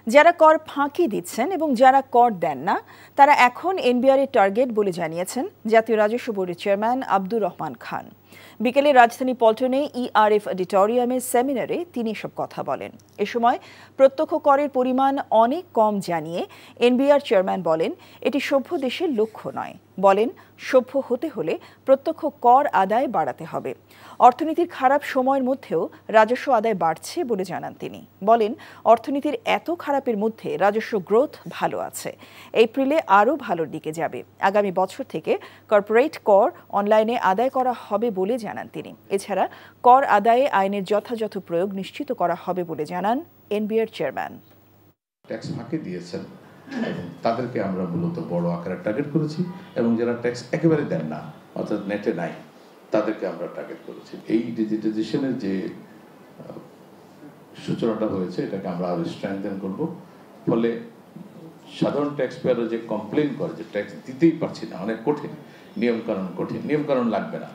যারা কর ফাঁকি দিচ্ছেন এবং যারা কর দেন না তারা এখন এনবিআরের টার্গেট বলে জানিয়েছেন জাতীয় রাজস্ব বোর্ডের চেয়ারম্যান আব্দুর রহমান খান। বিকেলে রাজধানী পল্টনে ইআরএফ অডিটোরিয়ামের সেমিনারে তিনি এসব কথা বলেন। এ সময় প্রত্যক্ষ করের পরিমাণ অনেক কম জানিয়ে এনবিআর চেয়ারম্যান বলেন, এটি সভ্য দেশের লক্ষ্য নয়। বলেন, সভ্য হতে হলে প্রত্যক্ষ কর আদায় বাড়াতে হবে। অর্থনীতির খারাপ সময়ের মধ্যেও রাজস্ব আদায় বাড়ছে বলে জানান তিনি। বলেন, অর্থনীতির এত খারাপের মধ্যে রাজস্ব গ্রোথ ভালো আছে। এপ্রিলে আরও ভালোর দিকে যাবে। আগামী বছর থেকে কর্পোরেট কর অনলাইনে আদায় করা হবে বলে জানান তিনি। এছাড়া কর আদায়ে আইনের যথাযথ প্রয়োগ নিশ্চিত করা হবে বলে জানান এনবিআর চেয়ারম্যান। ট্যাক্স ফাঁকি দিয়েছেন এবং তাদেরকে আমরা মূলত বড় আকারে টার্গেট করেছি এবং যারা ট্যাক্স একেবারে দেন না অর্থাৎ নেটে নাই তাদেরকে আমরা টার্গেট করেছি। এই ডিজিটাইজেশনের যে সূচনাটা হয়েছে এটাকে আমরা আরো স্ট্রেংথেন করব। ফলে সাধারণ ট্যাক্স পেয়াররা যে কমপ্লেন করে যে ট্যাক্স দিতেই পারছি না, অনেক কঠিন নিয়মকানুন, কঠিন নিয়মকানুন লাগবে না।